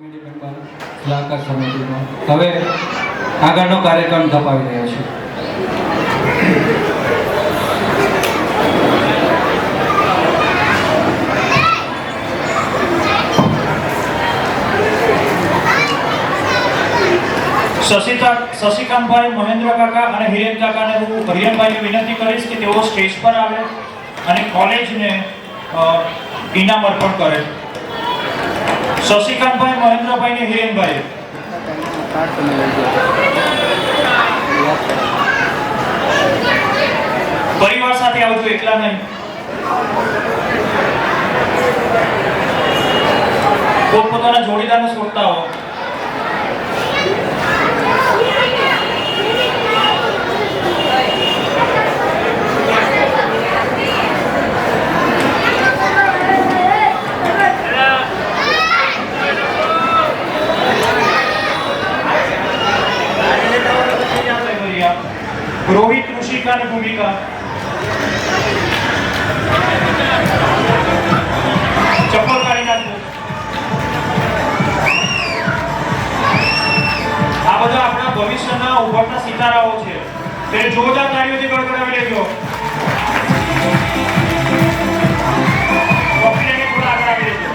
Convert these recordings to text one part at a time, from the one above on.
Committee member સલાહકાર સમિતિનો હવે આગળનો કાર્યક્રમ ધપાવી રહ્યા છે. શશિકાંતભાઈ, મહેન્દ્ર કાકા અને હિરેન કાકાને હું હરિયનભાઈને વિનંતી કરીશ કે તેઓ સ્ટેજ પર આવે અને કોલેજને ઇનામ અર્પણ કરે. શશિકાંતભાઈ, મહેન્દ્રભાઈ ને હિરેનભાઈ. પરિવાર સાથે આવજો, એકલા નહીં. પોતપોતાના જોડીદારને શોધતા હો. રોહિત, ઋષિકા અને ભૂમિકા. ચપ્પલ કાઢી નાખો. આ બધા આપણા ભવિષ્યના ઉભરતા સિતારાઓ છે. તેને જોરદાર તાળીઓથી ગડગડાવી લેજો. કોફીને થોડા આગળ આવી લેજો.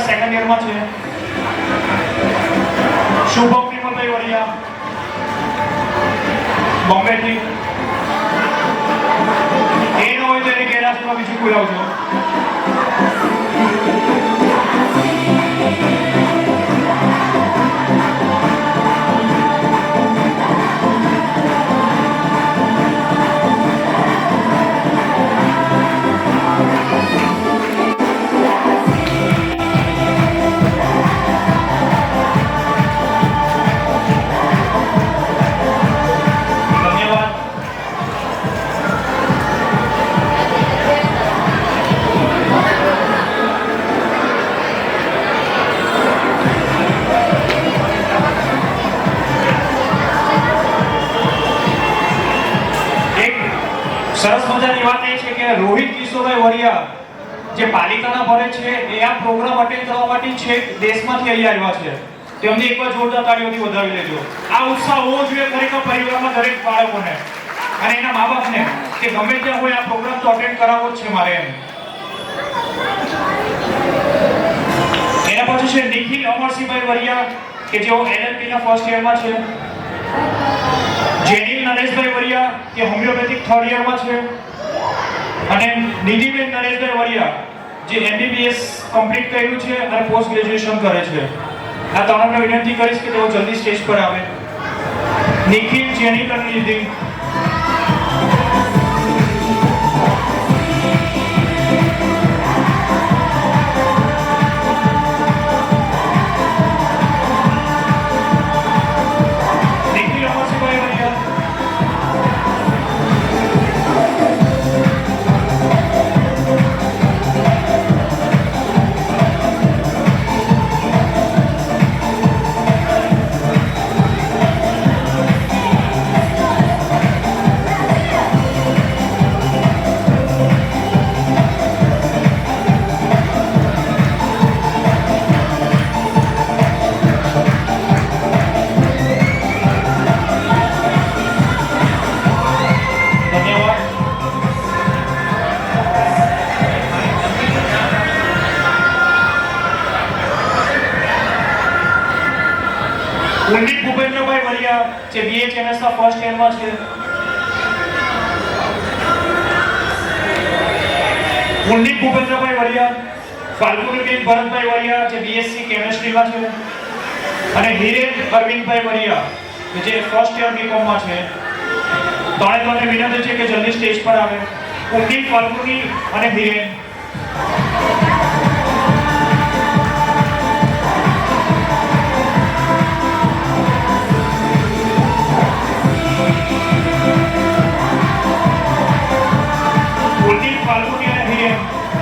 સેકન્ડ યરમાં છે. શુભમ વિમલભાઈ વરિયા, બોમ્બેથી. એ ન હોય તો એની ગેરહાજરીમાં બીજું કોઈ આવજો. સરસ મજાની વાત એ છે કે રોહિત કિશોરભાઈ વરિયા જે પાલિકાના ભરે છે એ આ પ્રોગ્રામ અટેન્ડ કરવા માટે છે દેશમાંથી અહીં આવ્યા છે. તેમને એકવાર જોરદાર તાળીઓથી વધાવી લેજો. આ ઉત્સાહ હોવો જોઈએ ખરેખર પરિવારમાં દરેક બાળકોને અને એના મા બાપને કે ગમે ત્યાં હોય આ પ્રોગ્રામ તો અટેન્ડ કરાવવો જ છે મારે એમ. એના પછી છે નિખિલ અમરસિંહભાઈ વરિયા કે જેઓ LLB ના ફર્સ્ટ યરમાં છે. જેનિલ નરેશભાઈ વરિયા કે હોમિયોપેથિક થર્ડ યરમાં છે. અને નિધિબેન નરેશભાઈ વરિયા જે MBBS કમ્પ્લીટ કર્યું છે અને પોસ્ટ ગ્રેજ્યુએશન કરે છે. આ ત્રણને વિનંતી કરીશ કે તેઓ જલ્દી સ્ટેજ પર આવે. નિખિલ, જેનિલ અને નિધિ. કુલદીપ ભૂપેન્દ્રભાઈ વરિયા જે BHMS ના ફર્સ્ટ યરમાં છે. કુલદીપ ભૂપેન્દ્રભાઈ વરિયા, ફાલ્ગુનીબેન ભરતભાઈ વરિયા જે BSc કેમેસ્ટ્રીમાં છે. અને હિરેન અરવિંદભાઈ વરિયા જે ફર્સ્ટ યર બીકોમમાં છે. ત્રણેયને વિનંતી છે કે જલ્દી સ્ટેજ પર આવે. કુલદીપ, ફાલ્ગુની અને હિરેન.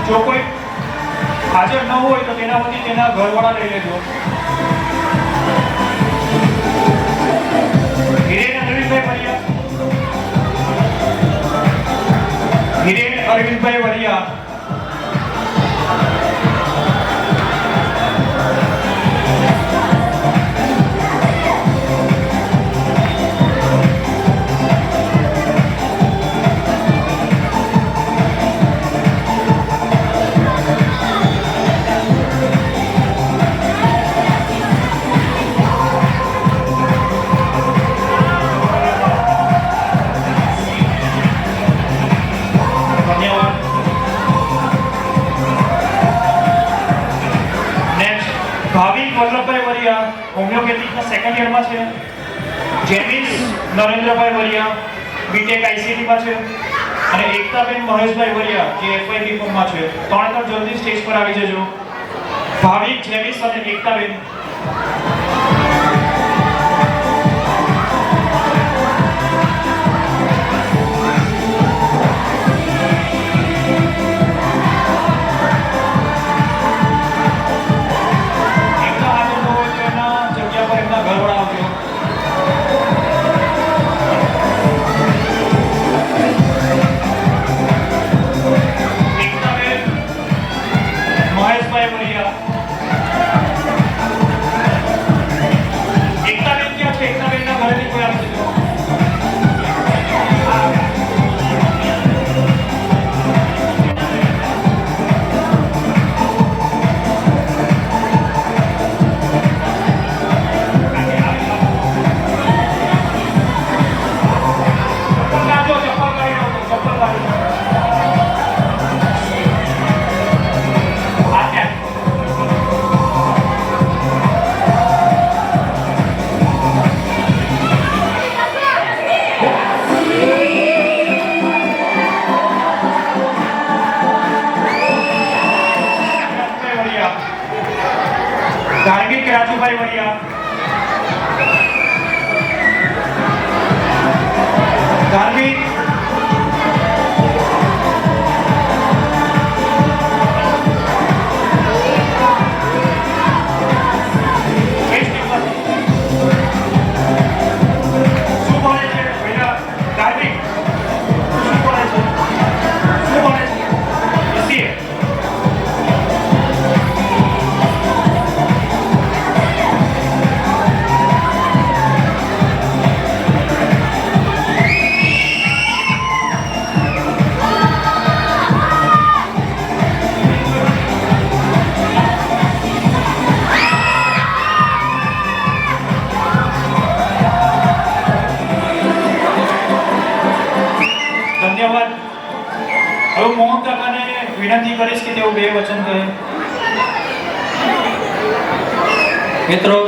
જો કોઈ હાજર ન હોય તો તેના વતી તેના ઘરવાળા લઈ લેજો. હિરેન અરવિંદભાઈ વરિયા, હિરેન અરવિંદભાઈ વરિયા, ભાવિક વલ્લભભાઈ વરિયા હોમિયોપેથિકના સેકન્ડ યરમાં છે. જેમિસ નરેન્દ્રભાઈ વરિયા બીટેક આઈસીટીમાં છે. અને એકતાબેન મહેશભાઈ વરિયા જે એફવાય બીકોમમાં છે. 3 જલ્દી સ્ટેજ પર આવી જજો. ભાવિક, જેમિસ અને એકતાબેન. ધાર્મિક રાજુભાઈ વરિયા, ધાર્મિક શું બોલે છે પહેલા? ધાર્મિક શું બોલે છે? શું બોલે છે? એસી ધન્યવાદ. હવે મોહન કાકાને વિનંતી કરીશ કે તેઓ 2 વચન કહે. મિત્રો,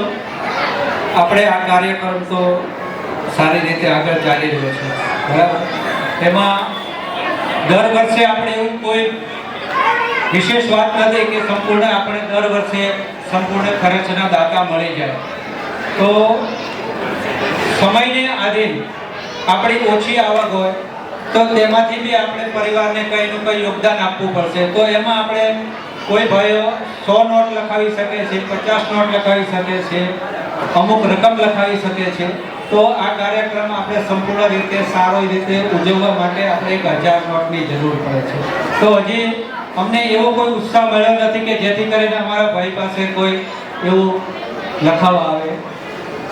આપણે આ કાર્યક્રમ તો સારી રીતે આગળ ચાલી રહ્યો છે, બરાબર. એમાં દર વર્ષે આપણે એવું કોઈ વિશેષ વાત નથી કે સંપૂર્ણ આપણે દર વર્ષે સંપૂર્ણ ખર્ચના દાતા મળી જાય. તો સમયને આધીન આપણી ઓછી આવક હોય તો તેમાંથી બી આપણે પરિવારને કંઈનું કંઈ યોગદાન આપવું પડશે. તો એમાં આપણે કોઈ ભાઈઓ 100 નોટ લખાવી શકે છે, 50 નોટ લખાવી શકે છે, અમુક રકમ લખાવી શકે છે. તો આ કાર્યક્રમ આપણે સંપૂર્ણ રીતે સારી રીતે ઉજવવા માટે આપણે 1000 નોટની જરૂર પડે છે. તો હજી અમને એવો કોઈ ઉત્સાહ મળ્યો નથી કે જેથી કરીને અમારા ભાઈ પાસે કોઈ એવું લખાવા આવે.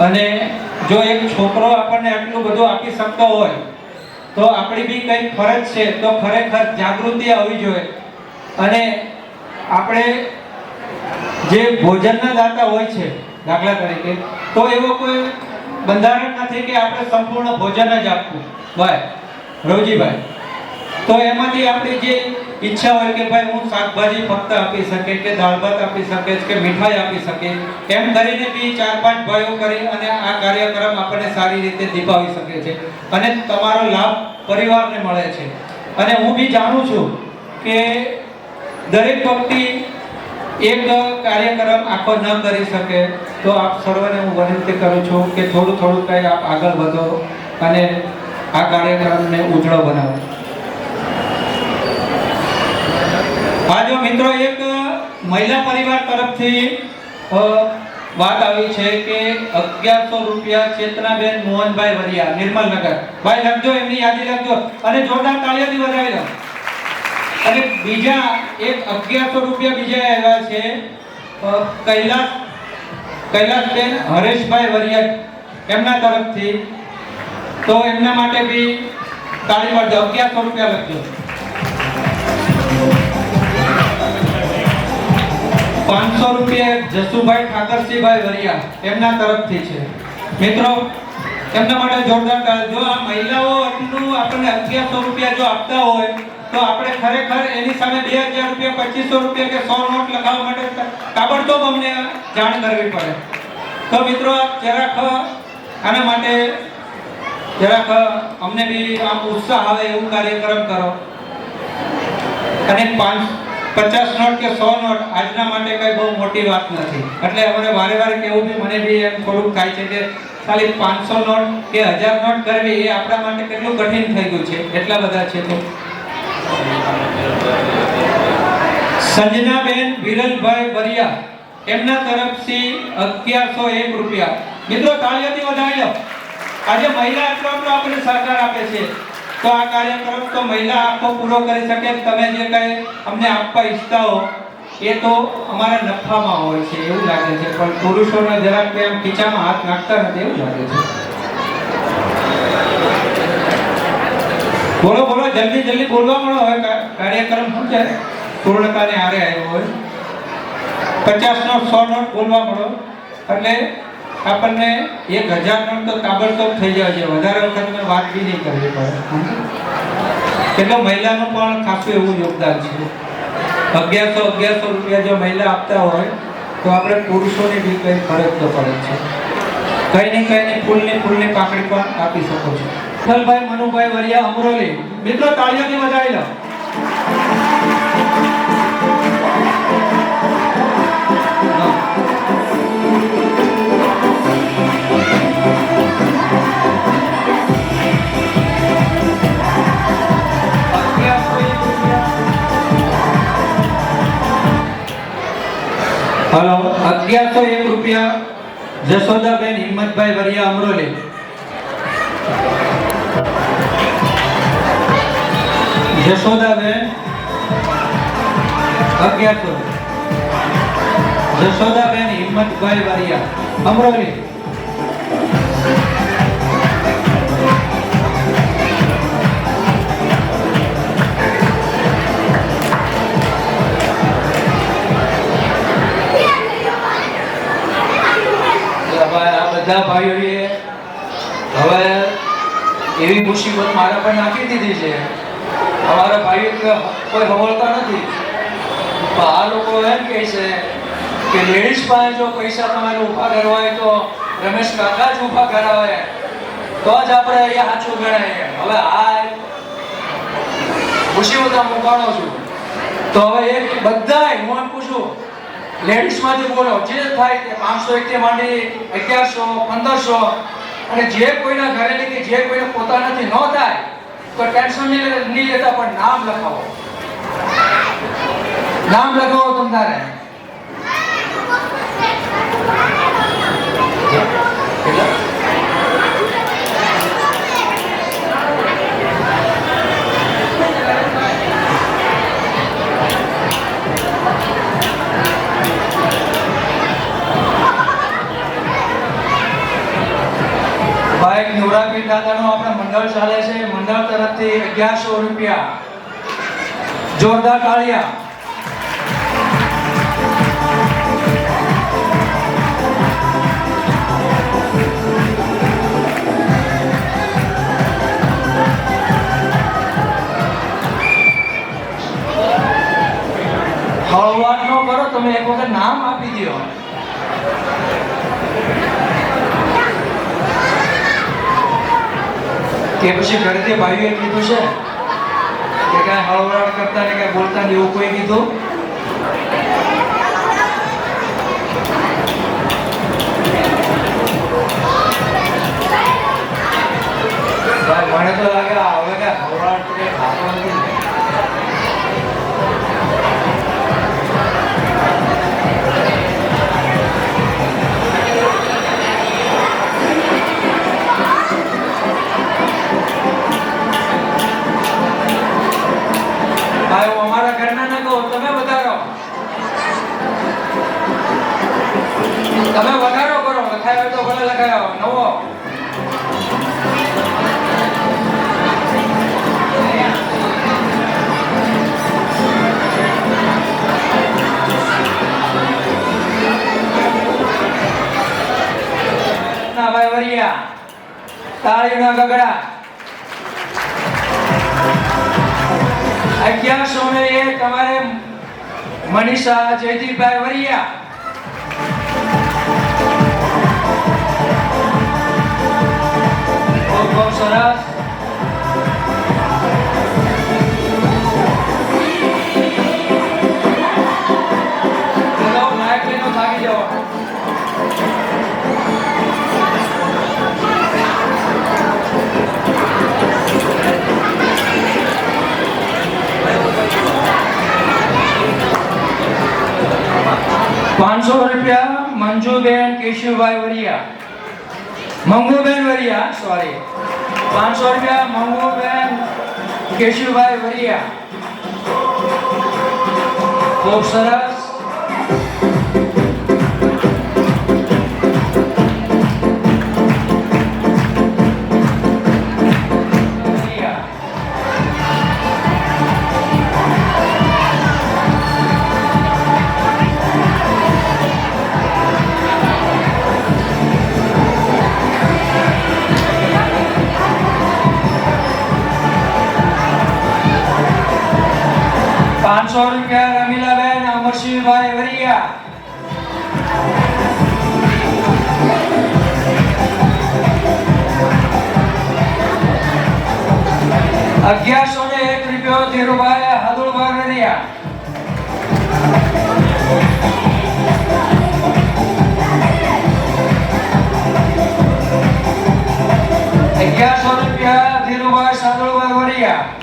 અને જો એક છોકરો આપણને આટલું બધું આપી શકતો હોય તો આપણી બી કંઈક ફરજ છે. તો ખરેખર જાગૃતિ આવવી જોઈએ. અને આપણે જે ભોજનના દાતા હોય છે, દાખલા તરીકે, તો એવો કોઈ બંધારણ નથી કે આપણે સંપૂર્ણ ભોજન જ આપવું. ભાઈ રવજીભાઈ, તો એમાંથી આપણી જે ઈચ્છા હોય કે ભાઈ હું શાકભાજી ફક્ત આપી શકે, કે દાળ ભાત આપી શકે, કે મીઠાઈ આપી શકે, એમ કરીને બી 4-5 ભાઈઓ કરી અને આ કાર્યક્રમ આપણને સારી રીતે દીપાવી શકે છે અને તમારો લાભ પરિવારને મળે છે. અને હું બી જાણું છું કે દરેક વ્યક્તિ એક કાર્યક્રમ આખો ન કરી શકે. તો આપ સર્વને હું વિનંતી કરું છું કે થોડું થોડું કંઈ આપ આગળ વધો અને આ કાર્યક્રમને ઉજળો બનાવો. આ જો મિત્રો એક મહિલા પરિવાર તરફથી વાત આવી છે કે 1100 રૂપિયા ચેતનાબેન મોહનભાઈ વરિયા નિર્મલનગર. ભાઈ લખજો, એમની યાદી લખજો અને જોરદાર તાળીઓથી વધાવી લો. અને બીજા એક 1100 રૂપિયા બીજા આવ્યા છે કૈલાસબેન હરેશભાઈ વરિયા એમના તરફથી. તો એમના માટે બી તાળી પાડજો. 1100 રૂપિયા લખજો. 500 રૂપિયા જસુભાઈ ઠાકરસિંહભાઈ વરિયા એમના તરફથી છે. મિત્રો એમના માટે જોરદાર તાળી. જો આ મહિલાઓ આટલું આપણને 1100 રૂપિયા જો આપતા હોય તો આપણે ખરેખર એની સામે 2000 રૂપિયા 2500 રૂપિયા કે 100 નોટ લખાવવા માટે તાબડતોબ અમને જાણ કરવી પડે. તો મિત્રો જરાક આના માટે જરાક અમને બી આમ ઉત્સાહ આવે એવું કાર્યક્રમ કરો. અને 50 નોટ કે 100 નોટ આજના માટે કઈ બહુ મોટી વાત નથી. એટલે અમને વારે વારે કેવું બી મને બી એમ થોડુંક થાય છે કે ખાલી 500 નોટ કે 1000 નોટ કરવી એ આપણા માટે કેટલું કઠિન થઈ ગયું છે. એટલા બધા છે. તો સંજનાબેન વિરલભાઈ વરિયા એમના તરફથી 1101 રૂપિયા. મિત્રો તાળીઓથી વધાવી લો. આજે મહિલા આટલો આપણને સહકાર આપે છે તો આ કાર્યક્રમ તો મહિલા આખો પૂરો કરી શકે. તમે જે કઈ અમને આપવા ઈચ્છતા હો એ તો અમારા નફામાં હોય છે એવું લાગે છે, પણ પુરુષોને જરાક એમ ખીચામાં હાથ નાખતા નથી એવું લાગે છે. બોલો બોલો, જલ્દી જલ્દી બોલવા મળો. હવે કાર્યક્રમ શું છે પૂર્ણતાને હારે આવ્યો હોય. 50 નોટ 100 નોટ બોલવા મળો એટલે આપણને 1000 નોટ તો તાબડતોબ થઈ જાય છે. વધારે વખત મેં વાત બી નહીં કરવી પડે. એટલે મહિલાનું પણ ખાસું એવું યોગદાન છે. 1100 રૂપિયા જો મહિલા આપતા હોય તો આપણે પુરુષોને બી કઈ ફરક તો પડે છે. કઈ ને ફૂલની પાકડી પણ આપી શકો છો. વિઠ્ઠલભાઈ મનુભાઈ વરિયા અમરોલી. મિત્રો તાળીઓથી વધાવી લો. हेलो 1101 રૂપિયા જશોદાબેન હિંમતભાઈ વરિયા અમરોલી. જશોદાબેન 1100. જશોદાબેન હિંમતભાઈ વરિયા અમરોલી. બધા ભાઈઓએ હવે એવી મુસીબત મારા પર નાખી દીધી છે. અમારા ભાઈઓ કોઈ ખબરતા નથી, પણ આ લોકો એમ કહે છે કે લેડીઝ પાસે જો પૈસા તમારે ઊભા કરવા હોય તો રમેશ કાકા જ ઊભા કરાવે તો જ આપણે અહીંયા સાચું ગણાય. હવે આ મુસીબત મુકાણો છું તો હવે એક બધા હું એમ પૂછું લેડીઝ માંથી બોલો જે થાય તે 501 થી માંડી 1100 1500 અને જે કોઈના ઘરે કે જે કોઈને પોતાનાથી ન થાય તો ટેન્શન નહીં લેતા, પણ નામ લખાવો તમારે. ભાઈ નુરાબી દાદાનો આપણે મંડળ ચાલે છે. મંડળ તરફથી 1100 રૂપિયા. જોરદાર તાળીયા. હળવાટ ન કરો, તમે એક વખત નામ આપી દો. કે પછી ઘરેથી ભાઈઓએ કીધું છે કે કાંઈ હળવળાટ કરતા ને કાંઈ બોલતા ને એવું કોઈ કીધું? મને તો લાગે હવે કાંઈ હળવળાટ કે ખાતો નથી. તાળીના ગગડા 1101 અમારે મનીષા જયદીપભાઈ વરિયા ખૂબ સરસ થાકી જવા 500 રૂપિયા મંજુબેન કેશુભાઈ વરિયા મંગુબેન વરિયા સોરી 500 રૂપિયા મંગુબેન કેશુભાઈ વરિયા ખૂબ સરસ ₹500 રમીલાબેન અમરસિંહભાઈ વરિયા 1101 રૂપિયો ધીરુભાઈ હાદુળભાઈ વરિયા 1100 રૂપિયા ધીરુભાઈ સાદુળભાઈ વરિયા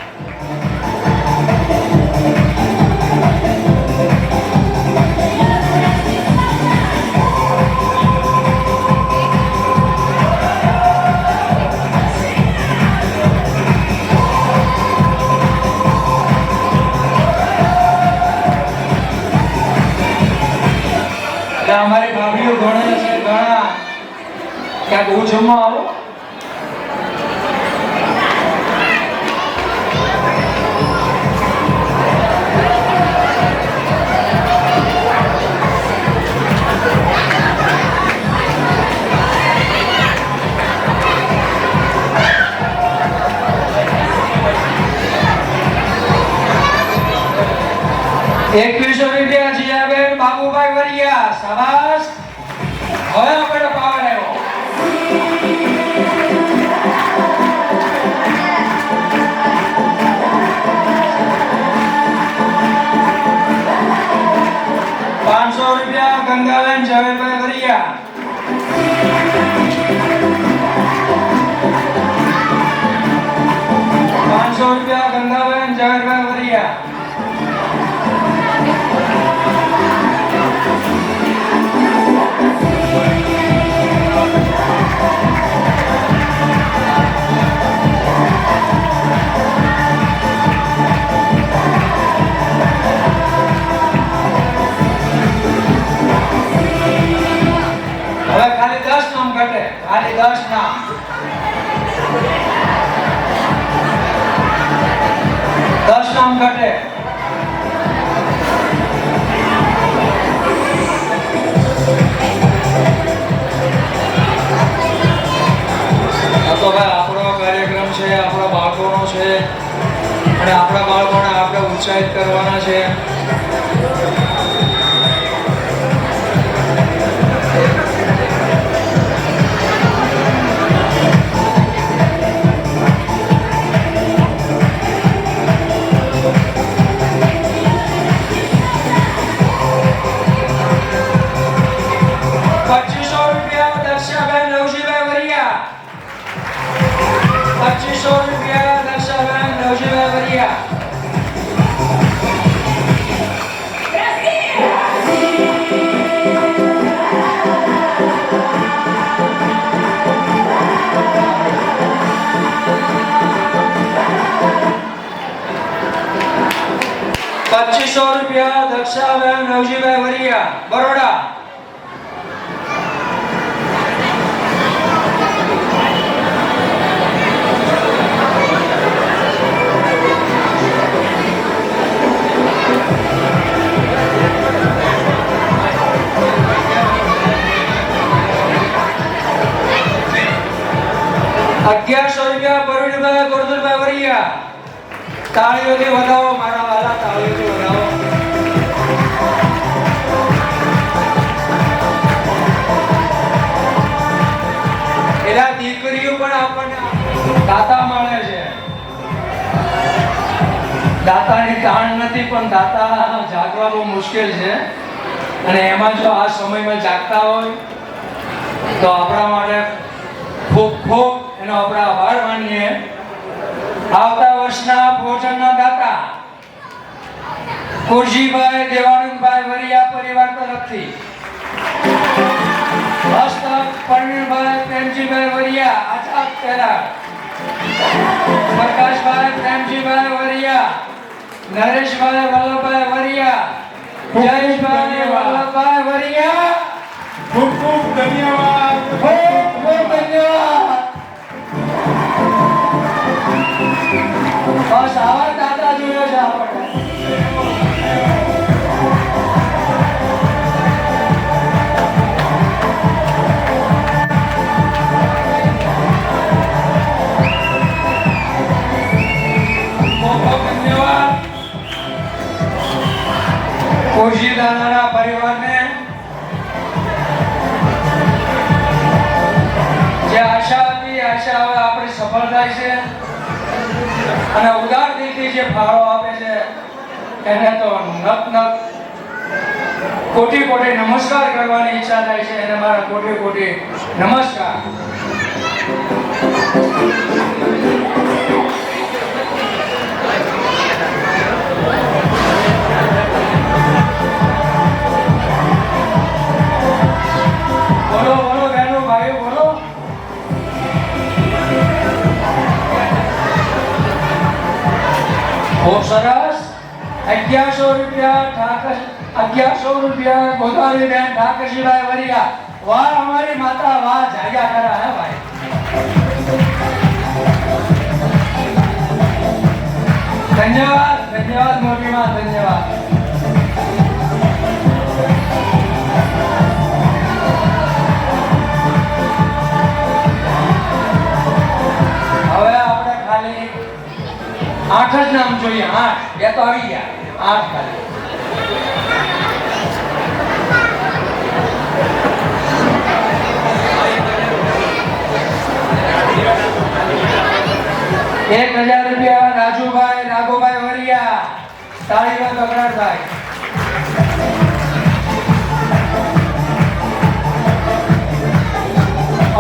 什么？ 2100 રૂપિયા જીયાબેન બાબુભાઈ વરિયા શાબાશ હવે આપણે પાવર આવ્યો ₹500 ગંગાબેન ઝવેરભાઈ વરિયા ₹500 ગંગાબેન ઝવેરભાઈ વરિયા खाली 10 नाम घटे खाली 10 नाम 10 नाम घटे तो भाई આપણો કાર્યક્રમ છે આપણા બાળકોનો છે અને આપણા બાળકોને આપણે ઉત્સાહિત કરવાના છે ₹2500 દક્ષાબેન નવજીભાઈ વરિયા બરોડા ₹1100 બરુણભાઈ ગોરધનભાઈ વરિયા. તાળીઓથી વધાવો મારા વાલા, તાળીઓથી વધાવો. એલા દીકરીઓ પણ આપણને દાતા મળે છે. દાતાની તાણ નથી, પણ દાતા જાગવા બહુ મુશ્કેલ છે. અને એમાં જો આ સમયમાં જાગતા હોય તો આપણા માટે ખૂબ ખૂબ એનો આપણે આભાર માનીએ. આવતા વર્ષના ભોજનના દાતા કુરજીભાઈ દેવાનંદભાઈ વરિયા પરિવાર તરફથી હસ્તક પરવીનભાઈ પ્રેમજીભાઈ વરિયા આઝાદ પહેલા, પ્રકાશભાઈ પ્રેમજીભાઈ વરિયા, નરેશભાઈ વલ્લભભાઈ વરિયા, જયેશભાઈ વલ્લભભાઈ વરિયા. ખૂબ ખૂબ ધન્યવાદ. ખૂબ ખૂબ ધન્યવાદ. બસ આવા દાદા જોયો છે આપણે. કોશી દાદાના પરિવારને જે આશા હતી, આશા હવે આપણી સફળ થાય છે. અને ઉદાર દિલથી જે ફાળો આપે છે એને તો નત નત કોટી કોટી નમસ્કાર કરવાની ઈચ્છા થાય છે. એને મારા કોટી કોટી નમસ્કાર. બોલો બોલો બહેનો ભાઈઓ બોલો. ખૂબ સરસ. ₹1100 ગોદાવરીબેન ઠાકરજીભાઈ વરિયા. વાહ અમારી માતા, વાહ જાગ્યા ખરા હે ભાઈ. ધન્યવાદ ધન્યવાદ મોટી માં, ધન્યવાદ. હવે આપણે ખાલી 8 જ નામ જોઈએ. 8, 2 તો આવી ગયા. 8 ખાલી. ₹1000 રાજુભાઈ રાઘુભાઈ વરિયા. તાળીનો ગગડાટ થાય.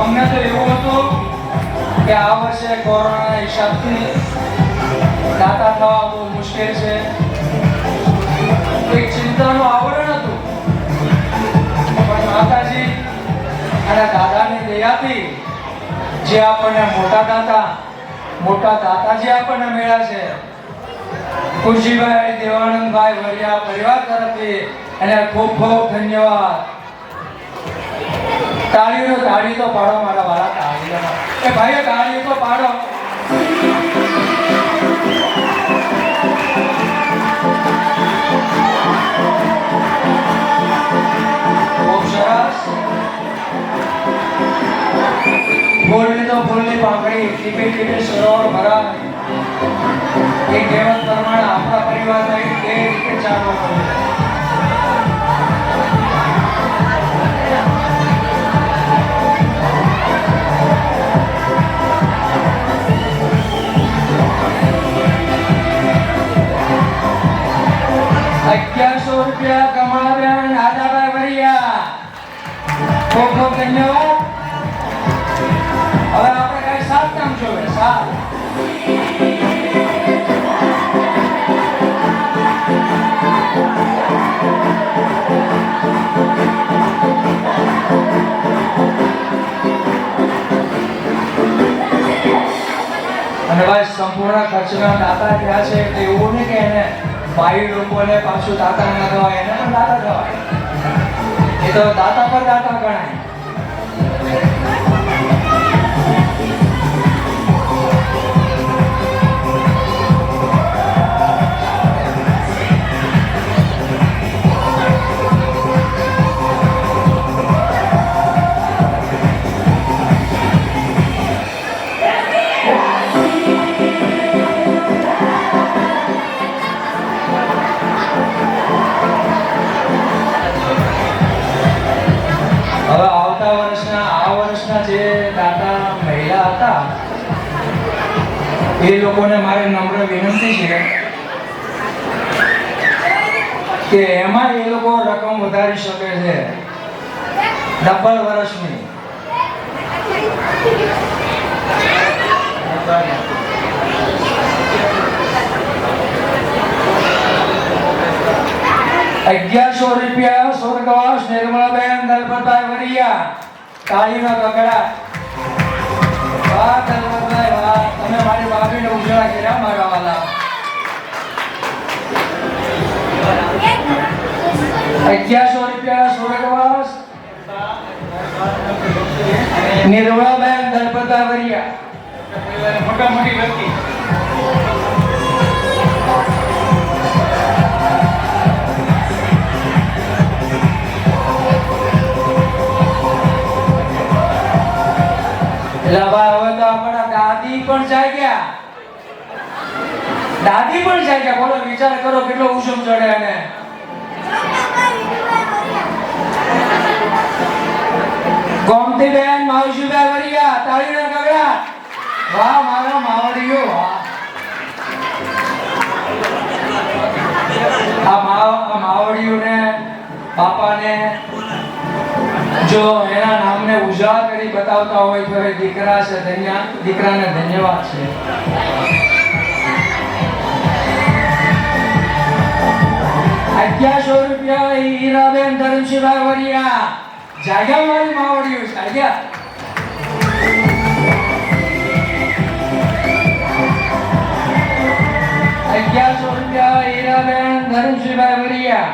અમને તો એવું હતું કે આ વર્ષે કોરોનાના હિસાબથી દાતા થવા બહુ મુશ્કેલ છે. એક ચિંતાનું આવરણ હતું, પણ માતાજી અને દાદાની દયાથી જે આપણને મોટા દાતા જે આપણને મળ્યા છે, કુરજીભાઈ દેવાનંદભાઈ વરિયા પરિવાર તરફથી એને ખૂબ ખૂબ ધન્યવાદ. તાળી તો પાડો મારા વાલા, તાળી એ ભાઈઓ તાળી તો પાડો. ખૂબ સરસ. ફૂલની તો ફૂલની પાંખડી, ટીપે ટીપે સરોવર ભરાય. એક કહેવત પ્રમાણે આપણા પરિવારમાં એ રીતે ચાલવા મળે. ₹1100 કમળાબેન આદાભાઈ વરિયા. ખૂબ ખૂબ ધન્યવાદ. હવે આપણે કઈ 7 નામ જોઈએ. 7 અને ભાઈ સંપૂર્ણ ખર્ચના દાતા થયા છે એટલે એવું નહીં કે એને ભાઈ લોકોને પાછું દાતા ના કહેવાય, એને પણ દાતા કહેવાય. એ તો દાતા પર દાતા ગણાય. એ લોકોને મારે નમ્ર વિનંતી છે કે એમાં એ લોકો રકમ વધારી શકે છે ડબલ વર્ષની. ₹1100 સ્વર્ગવાસ નિર્મળાબેન દલપતભાઈ વરિયા. તાળીના ગગડા. વાહ દલપતભાઈ વાહ, તમે મારી ભાભીને ઉજળા કર્યા મારા વાલા. ₹1100 સ્વર્ગવાસ નિર્મળાબેન દલપતભાઈ વરિયા. મોટા મોટી વ્યક્તિ. એટલે ભાઈ હવે તો આપણા દાદી પણ જાગ્યા. દાદી પણ જાગ્યા. બોલો વિચાર કરો કેટલો ઉષમ ચડે. અને ગોમતીબેન માવજીભાઈ વરિયા. તાળીના ગગડા. વાહ મારા માવડીઓ વાહ. આ માવડીઓને બાપાને જો એના નામને ઉજાગર કરી બતાવતા હોય તો એ દીકરા છે. દીકરાને ધન્યવાદ છે. ₹1100 હીરાબેન ધરમશીભાઈ વરિયા. જાગ્યા મારી માવડીઓ જાગ્યા. ₹1100 હીરાબેન ધરમશીભાઈ વરિયા.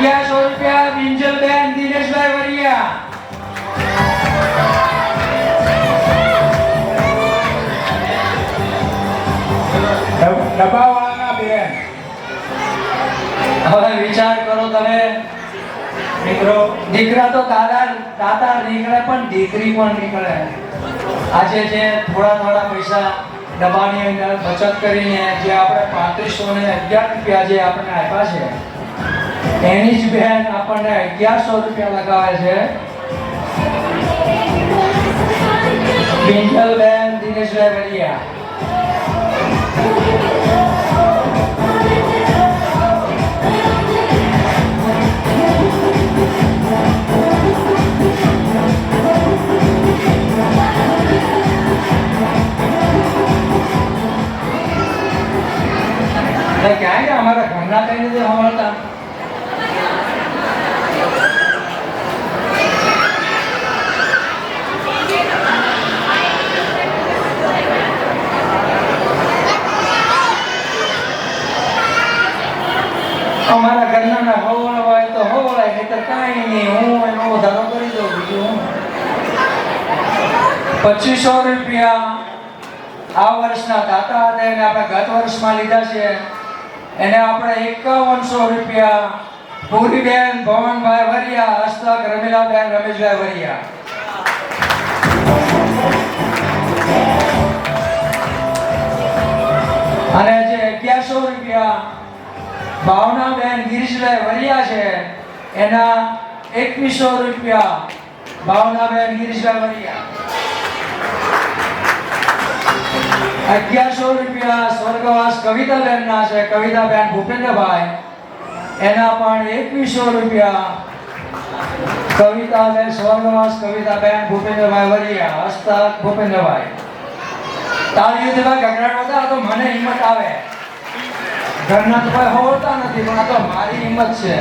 ₹1100 બિંજલબેન દિનેશભાઈ વરિયા. ડબ્બાવાળાના બેન. હવે વિચાર કરો તમે મિત્રો, દીકરા તો દાદા નીકળે પણ દીકરી પણ નીકળે. આજે જે થોડા પૈસા ડબ્બાની અંદર બચત કરીને જે આપણે ₹3511 જે આપણને આપ્યા છે એની જ બહેન આપણને ₹1100 લગાવે છે. બિંજલબેન દિનેશભાઈ વરિયા. ક્યાં ગયા અમારા ઘરના કઈ રીતે સાંભળતા. અમારા ઘરના હવળ હોય તો હવળાય, નહીં તો કાંઈ નહીં. હું એનો વધારો કરી દઉં. બીજું ₹2500 આ વર્ષના દાતા હતા એને આપણે ગત વર્ષમાં લીધા છે. એને આપણે ₹5100 પૂરીબેન ભવનભાઈ વરિયા. હસ્તક રમીલાબેન રમેશભાઈ વરિયા. અને જે ₹1100 ભાવનાબેન ગિરીશભાઈ વરિયા છે એના ₹2100 ભાવનાબેન ગિરીશભાઈ વરિયા. ₹1100 સ્વર્ગવાસ કવિતાબેન ના છે. કવિતાબેન ભૂપેન્દ્રભાઈ. એના પણ ₹2100 કવિતાબેન સ્વર્ગવાસ કવિતાબેન ભૂપેન્દ્રભાઈ વરિયા. હસ્તક ભૂપેન્દ્રભાઈ. તાળીઓ દેવા ગગડાટ તો મને હિંમત આવે. ઘરના તો કોઈ હોતા નથી પણ આ તો મારી હિંમત છે.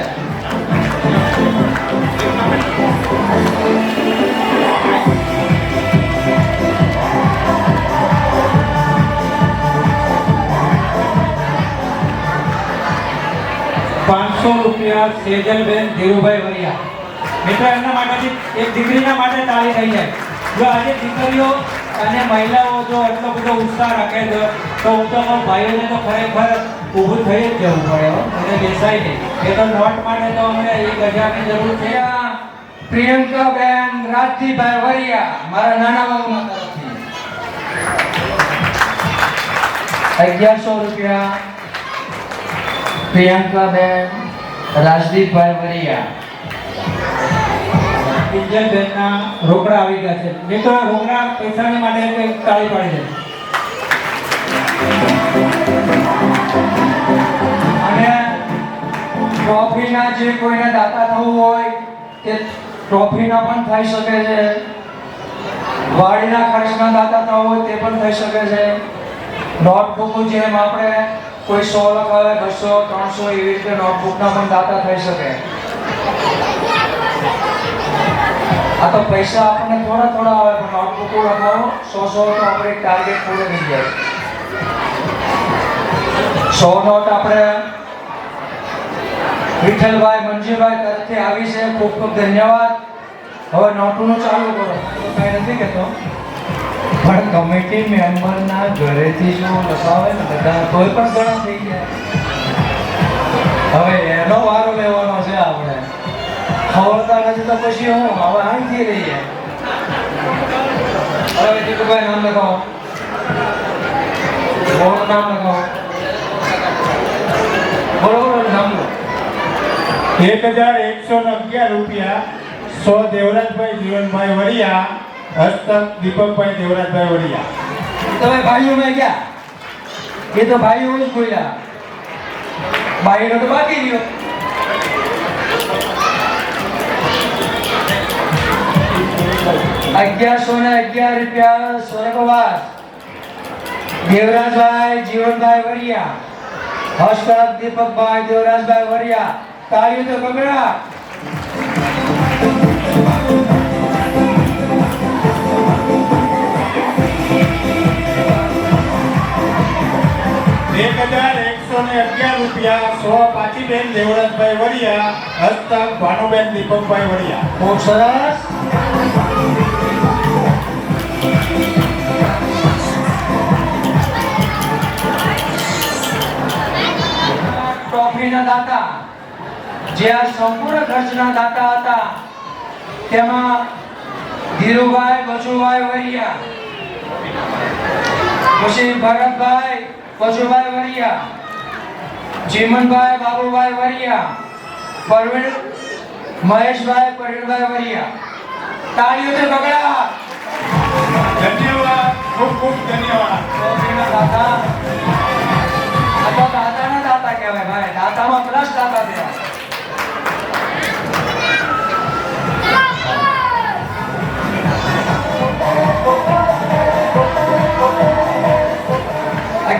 ₹500 સેજલબેન ધીરુભાઈ વરિયા. મિત્રો, એમના માટેથી એક દીકરીના માટે તાળી થઈ જાય. જો આજે દીકરીઓ અને મહિલાઓ જો આટલો બધો ઉત્સાહ રાખે છે તો હું તો કહું ભાઈઓને તો ખરેખર ઊભું થઈ જ જવું પડે હો, એને બેસાય નહીં. એ તો નોટ માટે તો અમને 1000ની જરૂર છે. પ્રિયંકાબેન રાજજીભાઈ વરિયા મારા નાના બાબુના તરફથી 1100 રૂપિયા. પ્રિયંકાબેન રાજદીપભાઈ વરિયા. કિંજલબેનના રોકડા આવી ગયા છે. મિત્રો રોકડા પૈસાને માટે કંઈક તાળી પાડી દે. અને ટ્રોફીના જે કોઈને દાતા થવું હોય તે ટ્રોફીના પણ થઈ શકે છે. વાડીના ખર્ચના દાતા થવું હોય તે પણ થઈ શકે છે. નોટબુક જેમ આપણે કોઈ 100 લખાવે 200 300 એવી રીતે નોટબુકના પણ દાતા થઈ શકે. આ તો પૈસા આપણને થોડા થોડા આવે પણ નોટબુકો લખાવો 100 તો આપણે ટાર્ગેટ પૂરો થઈ જાય. 100 નોટ આપણે વિઠ્ઠલભાઈ મંજીભાઈ તરફથી આવી છે. ખૂબ ખૂબ ધન્યવાદ. હવે નોટનું ચાલુ કરો. કાંઈ નથી કહેતો પણ કમિટી મેમ્બરના ઘરેથી જો લખાવે ને બધા કોઈ પણ ગણા થઈ જાય. હવે એનો વારો લેવાનો છે આપણે. ખવડતા નથી તો પછી હું હવે અહીંથી રહીએ. હવે જીતુભાઈ નામ લખાવો. બોર્ડ નામ લખાવો. બરોબર નામ લો. 1111 રૂપિયા 100 દેવરાજભાઈ જીવનભાઈ વરિયા. હસ્તક દીપકભાઈ દેવરાજભાઈ વરિયા. તો ભાઈઓ મેં ગયા એ તો ભાઈઓ જ બોલ્યા. ભાઈનો તો બાકી રહ્યો. ₹1111 સ્વર્ગવાસ દેવરાજભાઈ જીવનભાઈ વરિયા. હસ્તક દીપકભાઈ દેવરાજભાઈ વરિયા. તાળીઓ તો બગડા. રૂપિયા 100 પાચીબેન દેવરાજભાઈ વરિયા. હસ્તક ભાનુબેન દીપકભાઈ વરિયા. ખૂબ સરસ. ટ્રોફીના દાતા જે આ સંપૂર્ણ ખર્ચના દાતા હતા તેમાં ધીરુભાઈ બચુભાઈ વરિયા, પછી ભરતભાઈ બચુભાઈ વરિયા, ચીમનભાઈ બાબુભાઈ વરિયા, પરવીણ મહેશભાઈ પરવીણભાઈ વરિયા. તાળીઓથી બગડા. ધન્યવાદ. ખૂબ ખૂબ ધન્યવાદ. ટ્રોફીના દાતા આ તો દાતાના દાતા કહેવાય ભાઈ. દાતામાં પ્લસ દાતા થયા.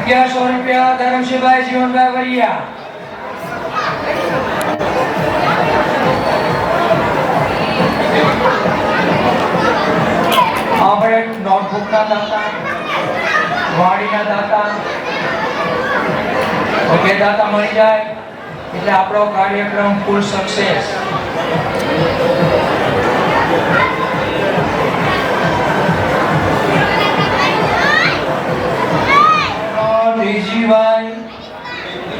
₹1100 ધરમશીભાઈ જીવનભાઈ વરિયા. આપણે નોટબુકના દાતા, વાડીના દાતા, બે દાતા મળી જાય એટલે આપણો કાર્યક્રમ ફૂલ સક્સેસ. રીજીભાઈ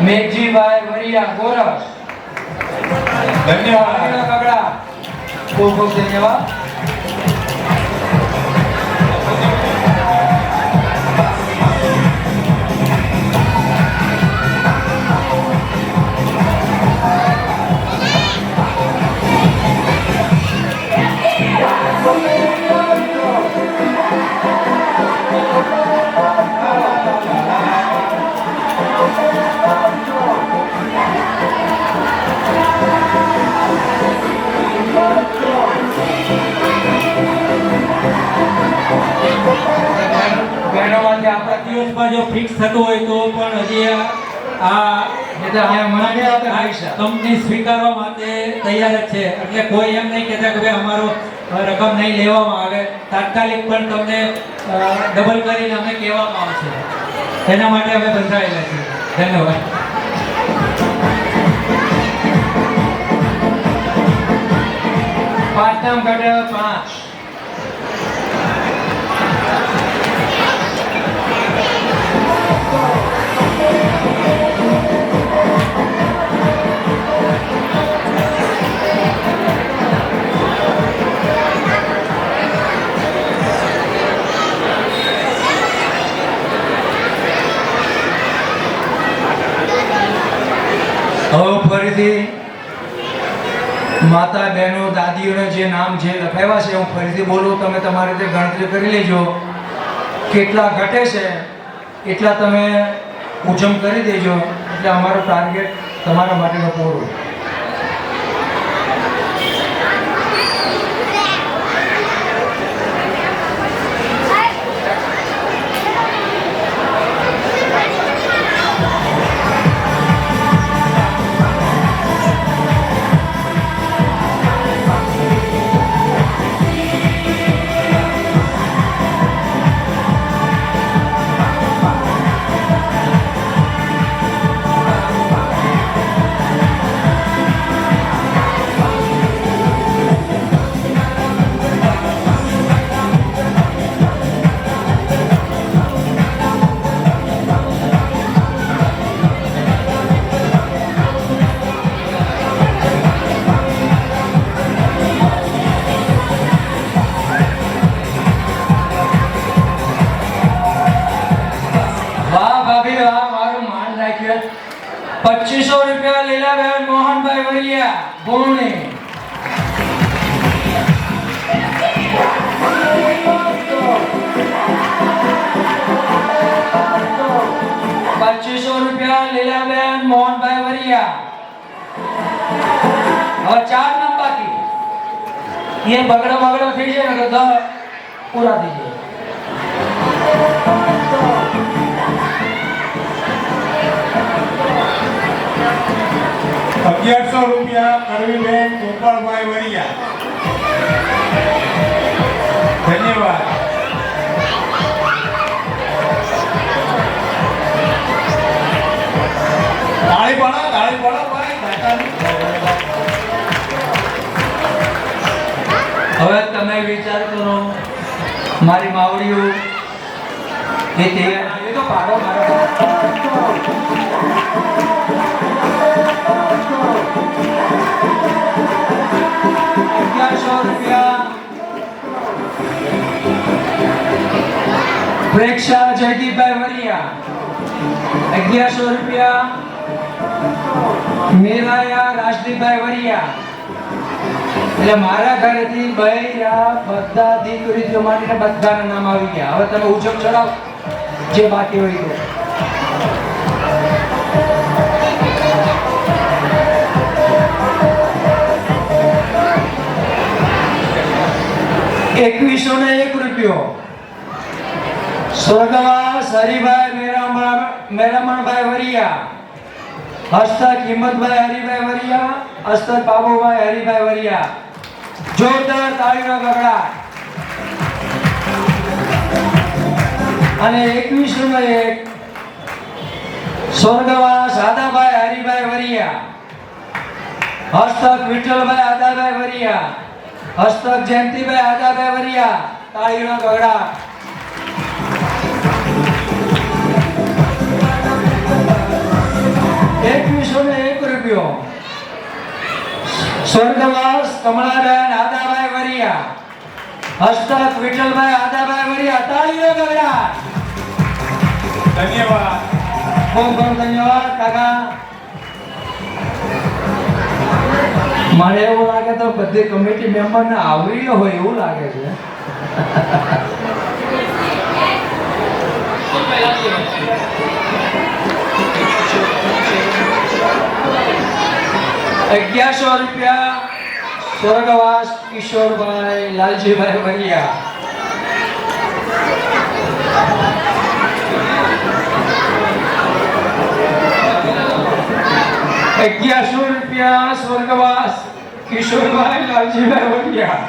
મેઘજીભાઈ વરિયા ગોરસ. ધન્યવાદ. ખૂબ ખૂબ ધન્યવાદ. દિવસમાં જો ફિક્સ થતું હોય તો પણ હજી આ કંપની સ્વીકારવા માટે તૈયાર જ છે. એટલે કોઈ એમ નહીં કહેતા કે ભાઈ અમારો રકમ નહીં લેવામાં આવે. તાત્કાલિક પણ તમને ડબલ કરીને અમે કહેવામાં આવશે. એના માટે અમે બંધાયેલા છીએ. ધન્યવાદ. પાંચ નામ કાઢે 5. હવે ફરીથી માતા બહેનો દાદીઓને જે નામ જે લખાવ્યા છે હું ફરીથી બોલું, તમે તમારી રીતે ગણતરી કરી લેજો. કેટલા ઘટે છે એટલા તમે ઉજમ કરી દેજો, એટલે અમારો ટાર્ગેટ તમારા માટેનો પૂરો. ₹2500 લીલાબેન મોહનભાઈ વરિયા ભૂણી. ₹2500 લીલાબેન મોહનભાઈ વરિયા. હવે 4 નામ બાકી. ये બગડો થઈ જાય ને તો 10 પૂરા થઈ જાય. ₹1100 કરવીબેન ગોપાલભાઈ વરિયા. ધન્યવાદ. તાળી પાડો ભાઈ દાતાની. હવે તમે વિચાર કરો, મારી માવડીઓ એ તો પાડો મારો. પ્રેક્ષા જયદીપભાઈ વરિયા. ₹1100. મેરાયા રાજદીપભાઈ વરિયા. એટલે મારા ઘરેથી બૈરા બધા દીકરીઓ માટેના બધાના નામ આવી ગયા. હવે તમે ઉજમ ચડાવો જે બાકી હોય તો. ₹2101 સ્વર્ગવાસ હરિભાઈ મેરામણભાઈ વરિયા. હસ્તક હિંમતભાઈ હરિભાઈ વરિયા. હસ્તક બાબુભાઈ હરિભાઈ વરિયા. જોરદાર તાળીનો ગગડાટ. અને 2101 સ્વર્ગવાસ આદાભાઈ હરિભાઈ વરિયા. હસ્તક વિઠ્ઠલભાઈ આદાભાઈ વરિયા. હસ્તક જયંતિભાઈ આદાભાઈ વરિયા. તાળીનો ગગડાટ. ₹2101 સ્વર્ગવાસ કમલાબેન આદાભાઈ વરિયા. હસ્તક વિઠ્ઠલભાઈ આદાભાઈ વરિયા. તાળીનો ગગડાટ. ધન્યવાદ. ખૂબ ધન્યવાદ કાકા. મને એવું લાગે તો બધી કમિટી મેમ્બરને આવરી હોય એવું લાગે છે. ₹1100 સ્વર્ગવાસ કિશોરભાઈ લાલજીભાઈ વરિયા. ₹1100 સ્વર્ગવાસ કિશોરભાઈ લાલજીભાઈ વરિયા.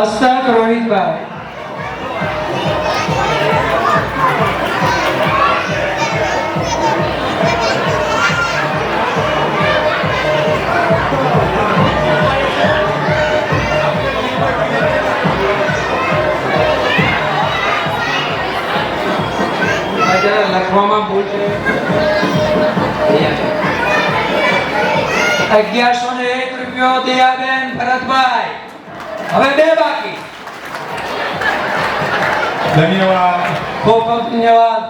હસ્તક રોહિતભાઈ. લખવામાં ભૂલ છે. ₹1101 રૂપિયો દયાબેન ભરતભાઈ. હવે 2 બાકી. ધન્યવાદ. ખૂબ ખૂબ ધન્યવાદ.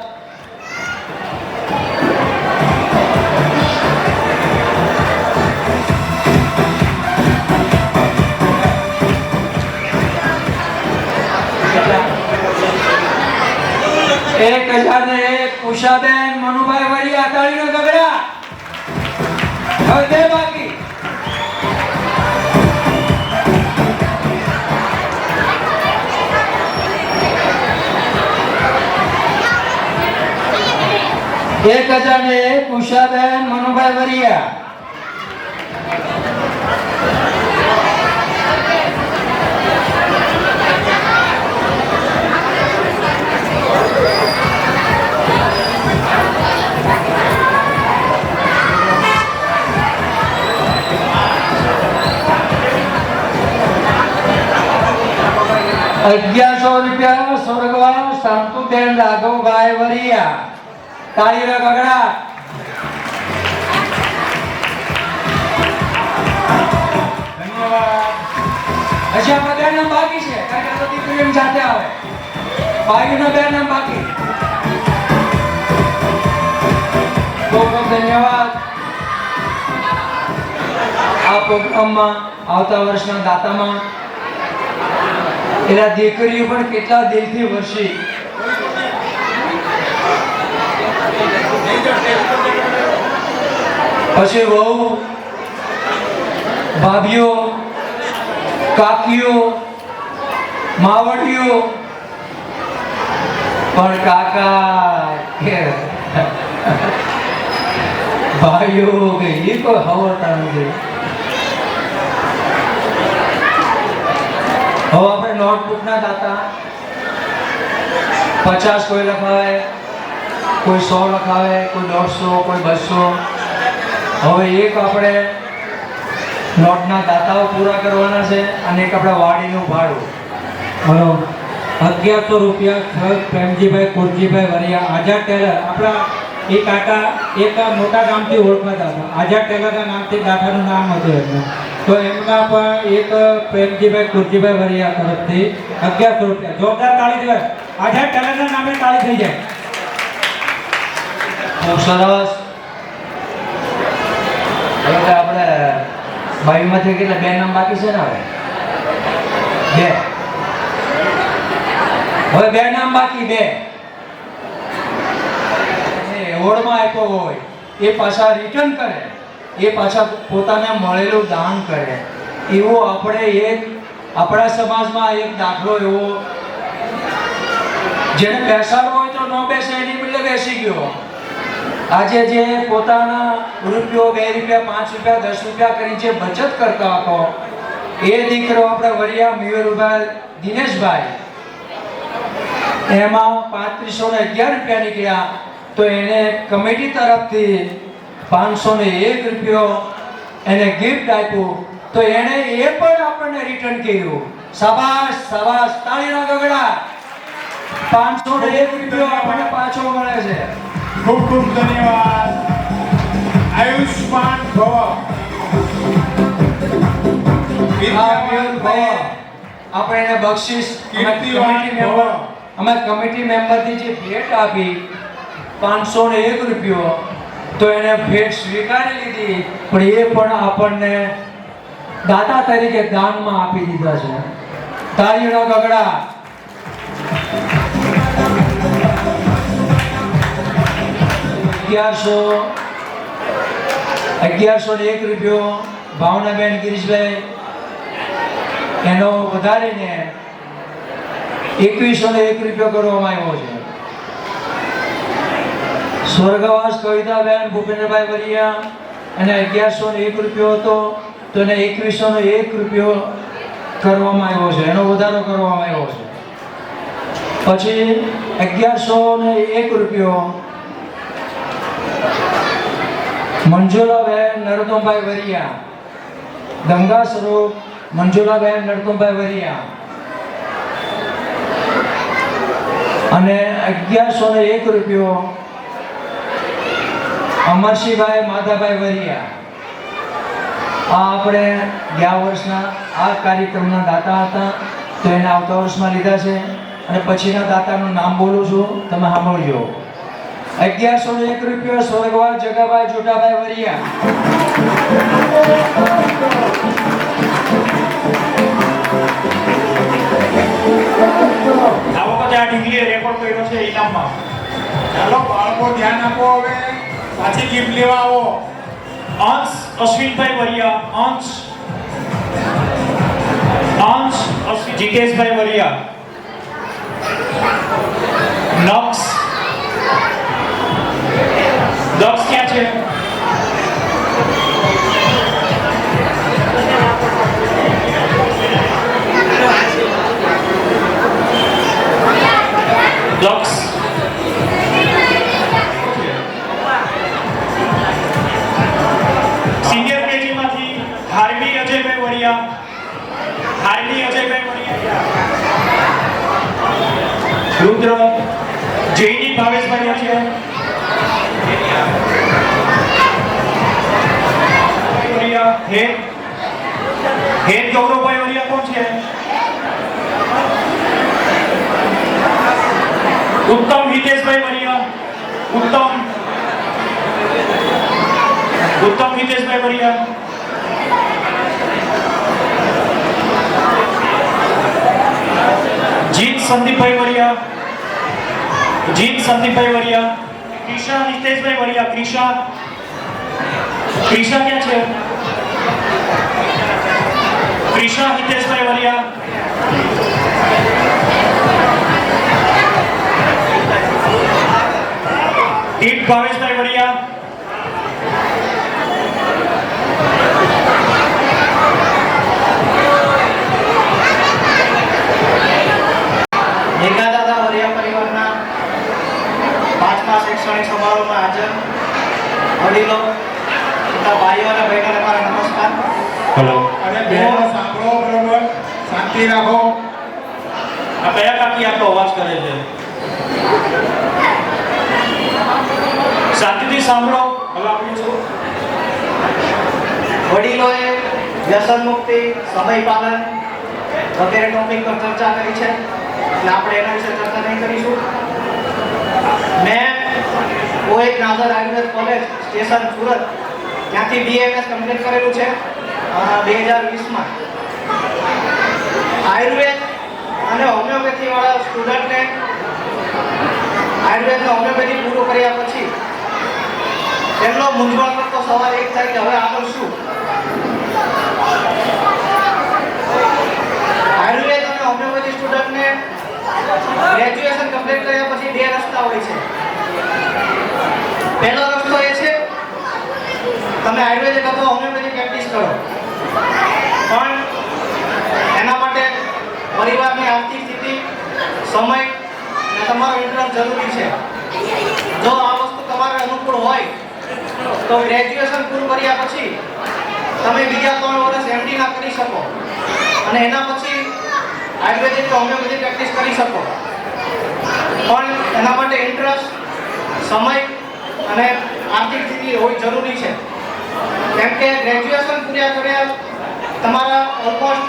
એક 1001 ઉષાબેન મનુભાઈ વરિયા. તાળીનો ગગડા. હવે 2 બાકી. એક 1001 ઉષાબેન મનુભાઈ વરિયા. ₹1100 સ્વર્ગવાસ શાંતુબેન રાઘવભાઈ વરિયા. તાળીના ગગડા. ધન્યવાદ. હજી આપણે 2 નામ બાકી છે, કારણ કે આ દીકરીઓ સાથે આવે. ભાઈઓના 2 નામ બાકી. ખૂબ ખૂબ ધન્યવાદ. આ પ્રોગ્રામમાં આવતા વર્ષના દાતામાં એના દીકરીઓ પણ કેટલા દિલથી વર્ષી પછી વહુ ભાભીઓ કાકીઓ માવડીઓ પણ કાકા કે ભાઈઓ કે એ કોઈ હવળતા નથી. હવે આપણે નોટબુકના દાતા 50 કોઈ લખાવે, કોઈ 100 લખાવે, કોઈ 150, કોઈ 200. હવે એક આપણે નોટના દાતાઓ પૂરા કરવાના છે અને એક આપણે વાડીનું ભાડું. હલો, 1100 રૂપિયા પ્રેમજીભાઈ કુરજીભાઈ વરિયા આઝાદ ટેલર. આપણા એ કાકા એક મોટા ગામથી ઓળખાતા હતા. આઝાદ ટેલરના નામથી દાતાનું નામ હતું એમનું. તો એમના પણ એક પ્રેમજીભાઈ કુરજીભાઈ વરિયા તરફથી 1100 રૂપિયા. જોરદાર તાળી દેવાય. આઝાદ ટેલરના નામે તાળી થઈ જાય. ખૂબ સરસ. હવે આપણે બાવીમાંથી કેટલા 2 નામ બાકી છે ને? હવે 2 નામ બાકી. 2 એવોર્ડમાં આપ્યો હોય એ પાછા રિટર્ન કરે, એ પાછા પોતાને મળેલું દાન કરે. એવો આપણે એક આપણા સમાજમાં એક દાખલો એવો જેને બેસાડવો હોય તો ન બેસે એની બદલે બેસી ગયો. આજે જે પોતાના ₹1, ₹2, ₹5, ₹10 કરી જે બચત કરતા હતો એ દીકરો આપણે વરિયા મેયુરભાઈ દિનેશભાઈ, એમાં 3511 નીકળ્યા. તો એને કમિટી તરફથી ₹501 એને ગિફ્ટ આપ્યું. તો એને એ પણ આપણને રિટર્ન કર્યું. શાબાશ શાબાશ. તાળીના ગગડા. ₹501 આપણને પાછો મળે છે. ખૂબ ખૂબ ધન્યવાદ. આયુષ્માન ભવ. આપણે એને બક્ષિસ અમે કમિટી મેમ્બરથી જે ભેટ આપી ₹501, તો એને ભેટ સ્વીકારી લીધી, પણ એ પણ આપણને દાતા તરીકે દાનમાં આપી દીધા છે. તાળીનો ગગડા. ₹1101 ભાવનાબેન ગિરીશભાઈ એનો વધારીને ₹2101 કરવામાં આવ્યો છે. સ્વર્ગવાસ કવિતાબેન ભૂપેન્દ્રભાઈ વરિયા એને ₹1101 હતો, તો એને ₹2101 કરવામાં આવ્યો છે, એનો વધારો કરવામાં આવ્યો છે. પછી ₹1101 મંજુલાબેન નરોત્તમભાઈ વરિયા, ગંગા સ્વરૂપ મંજુલાબેન નરોત્તમભાઈ વરિયા, અને ₹1101 અમરસિંહભાઈ માધાભાઈ વરિયા. આ આપણે ગયા વર્ષના આ કાર્યક્રમના દાતા હતા, તો એને આવતા વર્ષમાં લીધા છે. અને પછીના દાતાનું નામ બોલું છું, તમે સાંભળજો. 1101 રૂપિયા સ્વર્ગવાસ જગાભાઈ જોટાભાઈ વરિયા. આ વખતે આ ડિગ્રીએ રેકોર્ડ કર્યો છે ઇનામમાં. ચાલો બાળકો ધ્યાન આપો, હવે પાછી ગિફ્ટ લેવા આવો. અંશ અશ્વિનભાઈ વરિયા. અંશ જીતેશભાઈ વરિયા. દક્ષ ક્યાં છે? દક્ષ સિનિયર કેજી માંથી હાર્વી અજયભાઈ વરિયા. રુદ્ર જયની ભાવેશભાઈ વરિયા. હેત ગૌરવભાઈ વરિયા કોણ છે? ઉત્તમ હિતેશભાઈ વરિયા. ઉત્તમ હિતેશભાઈ વરિયા. જીત સંદીપભાઈ વરિયા. ક્રિશા નિતેશભાઈ વરિયા. ક્રિશા ક્યાં છે? ક્રિશા હિતેશભાઈ વરિયા. ટીપ ભાવેશભાઈ વરિયા. મેઘાદાદા વરિયા પરિવારના 5મા શૈક્ષણિક સમારોહમાં હાજર વડીલો તથા ભાઈઓ અને બહેનોને મારા નમસ્કાર. હેલો. અને બહેનો સાંભળો, બરોબર, શાંતિ રાખો. આ કયા કાકી આટલો અવાજ કરે છે? શાંતિથી સાંભળો. હવે આપણે શું વડીલોએ વ્યસન મુક્તિ, સમય પાલન વગેરે ટોપિક પર ચર્ચા કરી છે, એટલે આપણે એના વિશે ચર્ચા નહીં કરીશું. મેં ઓએક નાઝર આયુર્વેદ કોલેજ સ્ટેશન સુરત ત્યાંથી BMS કમ્પ્લીટ કરેલું છે 2020માં. આયુર્વેદ અને હોમિયોપેથી વાળા સ્ટુડન્ટને આયુર્વેદને હોમિયોપેથી પૂરું કર્યા પછી તેમનો મૂંઝવણ કરતો સવાલ એક થાય કે હવે આગળ શું? આયુર્વેદ અને હોમિયોપેથી સ્ટુડન્ટને ગ્રેજ્યુએશન કમ્પ્લીટ કર્યા પછી બે રસ્તા હોય છે. પહેલો રસ્તો એ છે તમે આયુર્વેદિક અથવા હોમિયોપેથી પ્રેક્ટિસ કરો, પણ એના માટે પરિવારની આર્થિક સ્થિતિ, સમય અને તમારો ઇન્ટરેસ્ટ જરૂરી છે. જો આ વસ્તુ તમારે અનુકૂળ હોય તો ગ્રેજ્યુએશન પૂરું કર્યા પછી તમે બીજા 3 વર્ષ MD ના કરી શકો અને એના પછી આયુર્વેદિક કે હોમિયોપેથી પ્રેક્ટિસ કરી શકો. પણ એના માટે ઇન્ટરેસ્ટ, સમય અને આર્થિક સ્થિતિ હોવી જરૂરી છે. કેમ કે ગ્રેજ્યુએશન પૂરા કર્યા તમારા ઓલમોસ્ટ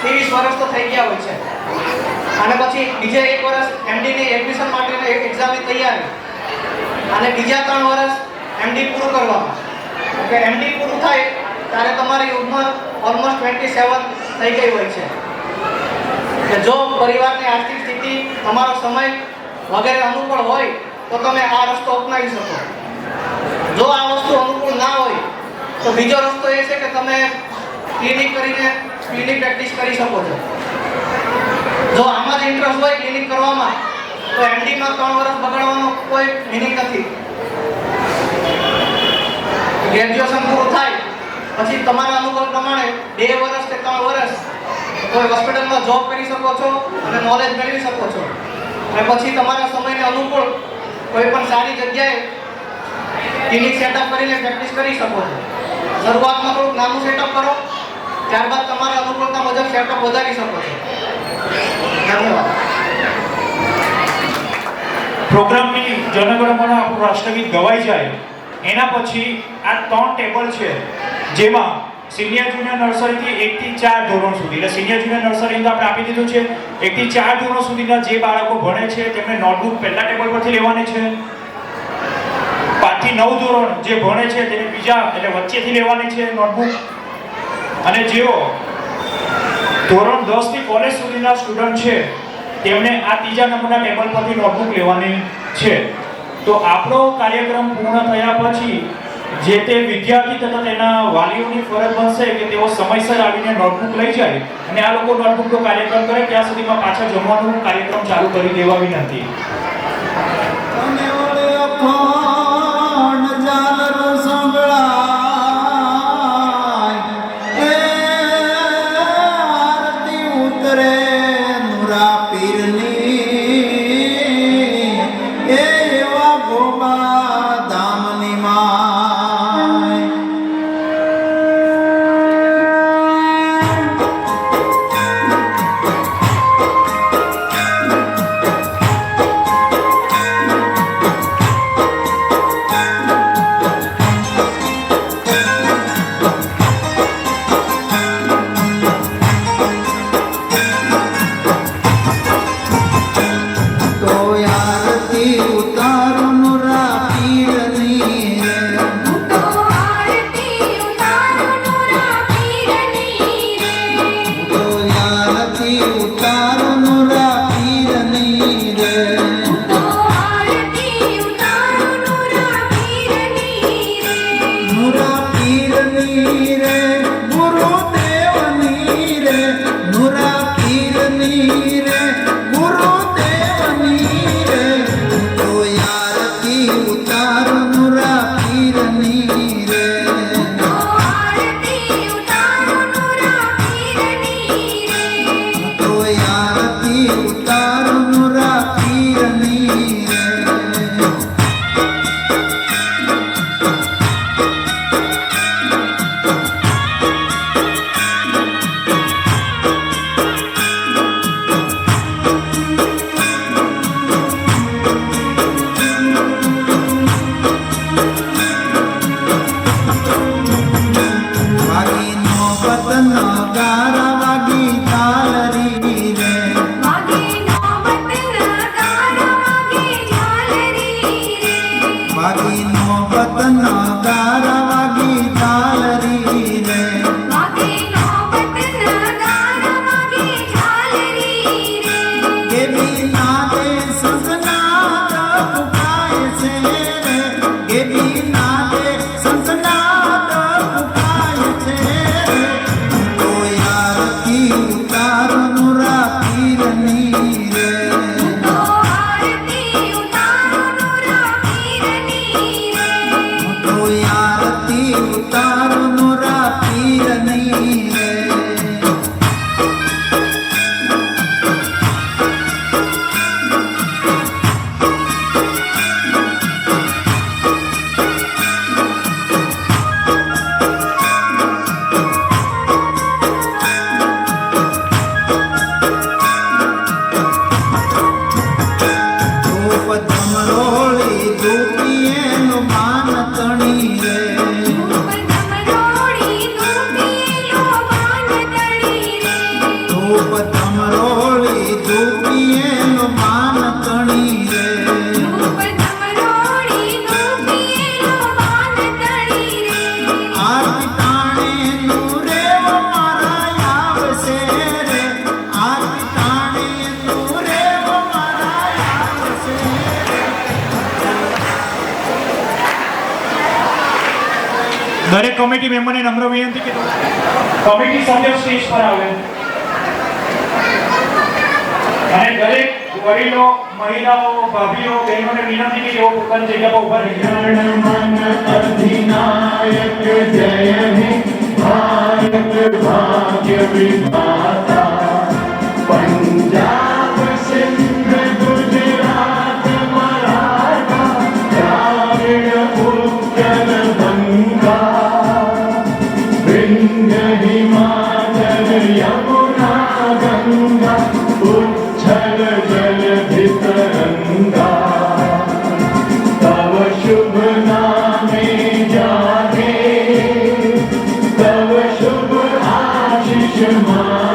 30 વર્ષ તો થઈ ગયા હોય છે અને પછી બીજે 1 વર્ષ MD ની એડમિશન માટેની એક્ઝામની તૈયારી અને બીજા 3 વર્ષ MD પૂરું કરવામાં. કે MD પૂરું થાય ત્યારે તમારી ઉંમર ઓલમોસ્ટ 27 થઈ ગઈ હોય છે. કે જો પરિવારની આર્થિક સ્થિતિ, તમારો સમય વગેરે અનુકૂળ હોય તો તમે આ રસ્તો અપનાવી શકો. જો આ વસ્તુ અનુકૂળ ના હોય તો બીજો રસ્તો એ છે કે તમે ક્લિનિક કરીને ક્લિનિક પ્રેક્ટિસ કરી શકો છો. જો આમાં જ ઇન્ટરેસ્ટ હોય ક્લિનિક કરવામાં તો MD માં 3 વર્ષ બગાડવાનો કોઈ મિનિંગ નથી. ગ્રેજ્યુએશન પૂરું થાય પછી તમારા અનુભવ પ્રમાણે 2 વર્ષ કે 3 વર્ષ કોઈ હોસ્પિટલમાં જોબ કરી શકો છો અને નોલેજ મેળવી શકો છો અને પછી તમારા સમયને અનુકૂળ કોઈ પણ સારી જગ્યાએ ક્લિનિક સેટઅપ કરીને પ્રેક્ટિસ કરી શકો છો. શરૂઆતમાં થોડુંક નાનું સેટઅપ કરો, ત્યારબાદ તમારા અનુકૂળતા મુજબ સેટઅપ વધારી શકો છો. ધન્યવાદ. પ્રોગ્રામની જનગણમન આપણું રાષ્ટ્રગીત ગવાઈ જાય એના પછી આ 3 ટેબલ છે જેમાં સિનિયર જુનિયર નર્સરીથી 1 થી 4 ધોરણ સુધી, એટલે સિનિયર જુનિયર નર્સરી તો આપણે આપી દીધું છે. 1 થી 4 ધોરણ સુધીના જે બાળકો ભણે છે તેમને નોટબુક પહેલા ટેબલ પરથી લેવાની છે. 5 થી 9 ધોરણ જે ભણે છે તેને બીજા એટલે વચ્ચેથી લેવાની છે નોટબુક. અને જેઓ ધોરણ 10 થી કોલેજ સુધીના સ્ટુડન્ટ છે તેમને આ ત્રીજા નંબરના ટેબલ પરથી નોટબુક લેવાની છે. તો આપણો કાર્યક્રમ પૂર્ણ થયા પછી જે તે વિદ્યાર્થી તથા તેના વાલીઓની ફરજ બનશે કે તેઓ સમયસર આવીને નોટબુક લઈ જાય અને આ લોકો નોટબુકનો કાર્યક્રમ કરે ત્યાં સુધીમાં પાછા જમવાનો કાર્યક્રમ ચાલુ કરી દેવા વિનંતી. દરેક કમિટી મેમ્બરને નમ્ર વિનંતી કે કમિટી સભ્યો સ્ટેજ પર આવે અને દરેક વડીલો, મહિલાઓ, ભાભીઓ, બહેનોને વિનંતી કે તેઓ પોતાની જગ્યા પર ઊભા રહી જાય. અધિનાયક જય હે ભારત ભાગ્ય વિધાતા પંજાબ સિંધ ગુજરાત મરાઠા દ્રાવિડ ઉત્કલ બંગા વિંધ્ય હિમાચલ યમુના ગંગા ઉચ્છલ જલ વિતરંગા તવ શુભ નામે જાગે તવ જમા